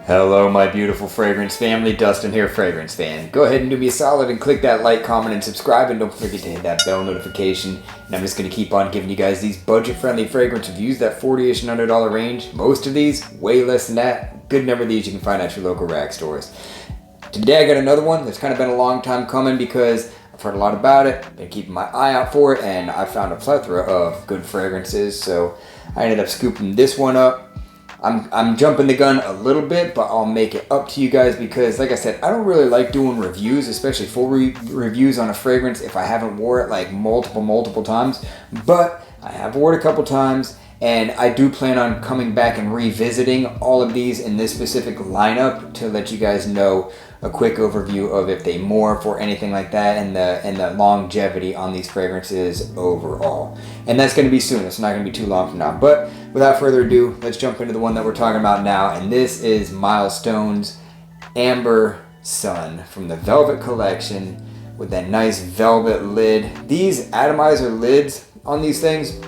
Hello my beautiful fragrance family, Dustin here, fragrance fan. Go ahead and do me a solid and click that like, comment, and subscribe, and don't forget to hit that bell notification. And I'm just going to keep on giving you guys these budget-friendly fragrance reviews, that $40-ish and $100 range. Most of these, way less than that. Good number of these you can find at your local rag stores. Today I got another one that's kind of been a long time coming because I've heard a lot about it, been keeping my eye out for it, and I found a plethora of good fragrances, so I ended up scooping this one up. I'm jumping the gun a little bit, but I'll make it up to you guys because, like I said, I don't really like doing reviews, especially full reviews on a fragrance if I haven't wore it like multiple times. But I have worn it a couple times, and I do plan on coming back and revisiting all of these in this specific lineup to let you guys know a quick overview of if they morph or anything like that, and the longevity on these fragrances overall. And that's going to be soon. It's not going to be too long from now. But without further ado, let's jump into the one that we're talking about now, and this is Milestone's Amber Sun from the Velvet Collection with that nice velvet lid. These atomizer lids on these things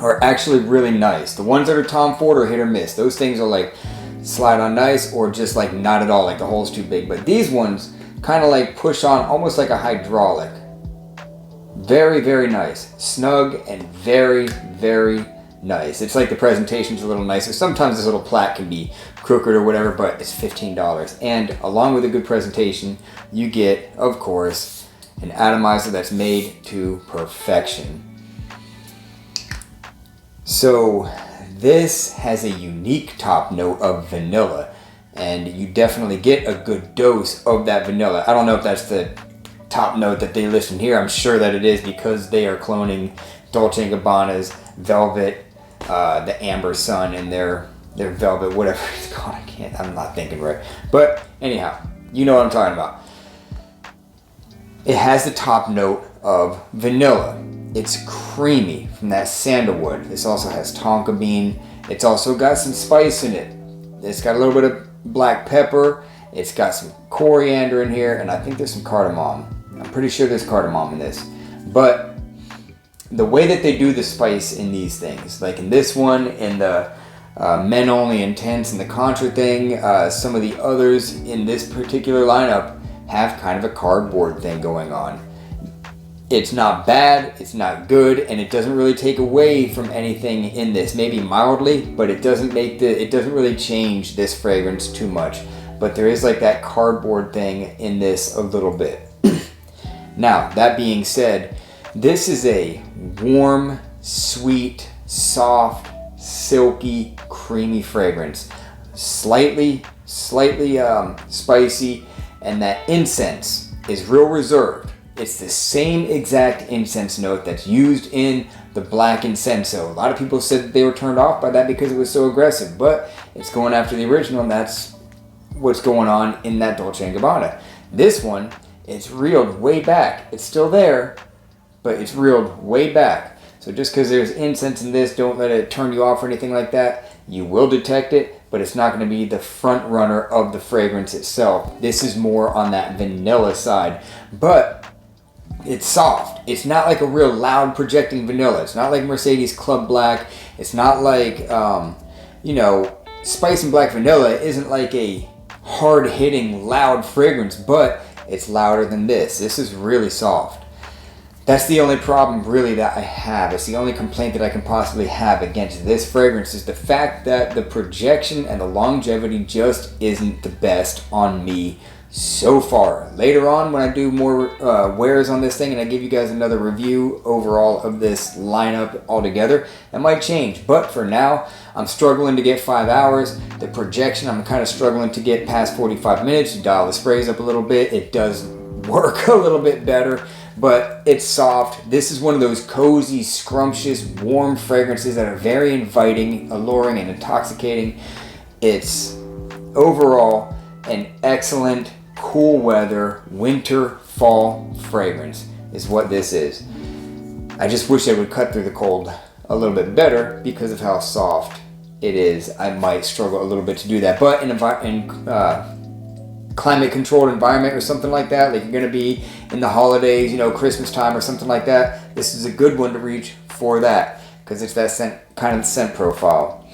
are actually really nice. The ones that are Tom Ford are hit or miss. Those things are like slide on nice or just like not at all, like the hole's too big. But these ones kind of like push on almost like a hydraulic. Very nice, snug, and very nice. It's like the presentation's a little nicer. Sometimes this little plaque can be crooked or whatever, but it's $15. And along with a good presentation, you get, of course, an atomizer that's made to perfection. So this has a unique top note of vanilla, and you definitely get a good dose of that vanilla. I don't know if that's the top note that they list in here. I'm sure that it is because they are cloning Dolce & Gabbana's Velvet, the Amber Sun, and their Velvet, whatever it's called. I'm not thinking right. But anyhow, you know what I'm talking about. It has the top note of vanilla. It's creamy from that sandalwood. This also has tonka bean. It's also got some spice in it. It's got a little bit of black pepper. It's got some coriander in here, and I think there's some cardamom. I'm pretty sure there's cardamom in this. But the way that they do the spice in these things, like in this one, in the Men Only Intense and the Contra thing, some of the others in this particular lineup have kind of a cardboard thing going on. It's not bad, it's not good, and it doesn't really take away from anything in this. Maybe mildly, but it doesn't really change this fragrance too much. But there is like that cardboard thing in this a little bit. Now, that being said, this is a warm, sweet, soft, silky, creamy fragrance. Slightly spicy, and that incense is real reserved. It's the same exact incense note that's used in the Black Incenso. A lot of people said that they were turned off by that because it was so aggressive, but it's going after the original, and that's what's going on in that Dolce & Gabbana. This one, it's reeled way back. It's still there, but it's reeled way back. So just because there's incense in this, don't let it turn you off or anything like that. You will detect it, but it's not going to be the front runner of the fragrance itself. This is more on that vanilla side, but it's soft. It's not like a real loud projecting vanilla. It's not like Mercedes Club Black. It's not like, Spice and Black Vanilla isn't like a hard-hitting, loud fragrance, but it's louder than this. This is really soft. That's the only problem really that I have. It's the only complaint that I can possibly have against this fragrance is the fact that the projection and the longevity just isn't the best on me so far. Later on, when I do more wears on this thing and I give you guys another review overall of this lineup altogether, that might change. But for now, I'm struggling to get 5 hours. The projection, I'm kind of struggling to get past 45 minutes. You dial the sprays up a little bit. It does work a little bit better, but it's soft. This is one of those cozy, scrumptious, warm fragrances that are very inviting, alluring, and intoxicating. It's overall an excellent cool weather winter fall fragrance is what this is. I just wish it would cut through the cold a little bit better because of how soft it is. I might struggle a little bit to do that, but in climate controlled environment or something like that, like you're going to be in the holidays, Christmas time or something like that, this is a good one to reach for that because it's that scent, kind of scent profile.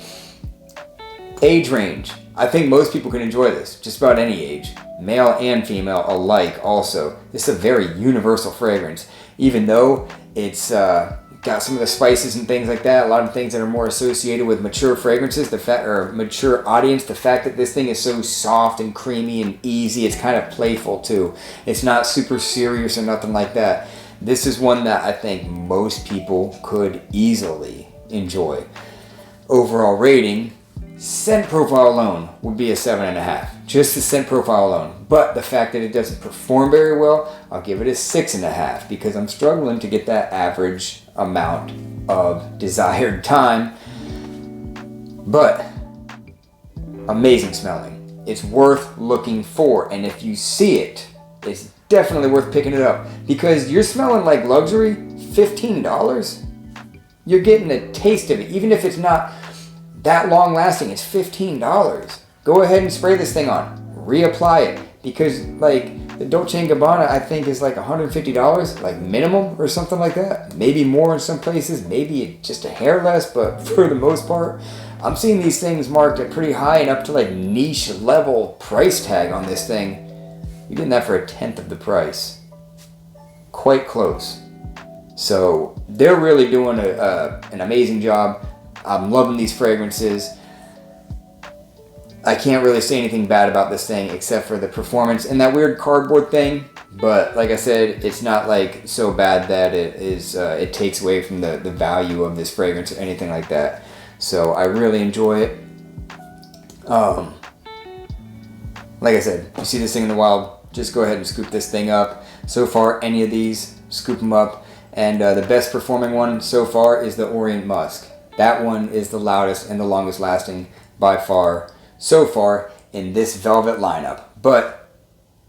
Age range, I think most people can enjoy this, just about any age, male and female alike also. This is a very universal fragrance, even though it's got some of the spices and things like that, a lot of things that are more associated with mature fragrances, or mature audience. The fact that this thing is so soft and creamy and easy, it's kind of playful too. It's not super serious or nothing like that. This is one that I think most people could easily enjoy. Overall rating, scent profile alone would be a 7.5. Just the scent profile alone. But the fact that it doesn't perform very well, I'll give it a 6.5 because I'm struggling to get that average amount of desired time. But amazing smelling. It's worth looking for, and if you see it, it's definitely worth picking it up because you're smelling like luxury. $15. You're getting a taste of it, even if it's not that long lasting. It's $15. Go ahead and spray this thing on, reapply it, because like the Dolce & Gabbana I think is like $150 like minimum or something like that, maybe more in some places, maybe just a hair less, but for the most part I'm seeing these things marked at pretty high and up to like niche level price tag on this thing. You're getting that for a tenth of the price, quite close. So they're really doing an amazing job. I'm loving these fragrances. I can't really say anything bad about this thing except for the performance and that weird cardboard thing. But like I said, it's not like so bad that it takes away from the value of this fragrance or anything like that. So I really enjoy it. Like I said, you see this thing in the wild, just go ahead and scoop this thing up. So far, any of these, scoop them up. And the best performing one so far is the Orient Musk. That one is the loudest and the longest lasting by far so far in this Velvet lineup. But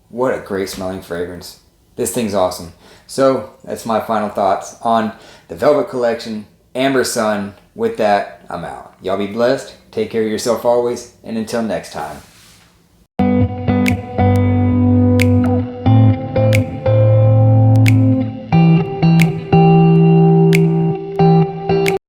what a great smelling fragrance. This thing's awesome. So that's my final thoughts on the Velvet Collection, Amber Sun. With that, I'm out. Y'all be blessed. Take care of yourself always. And until next time.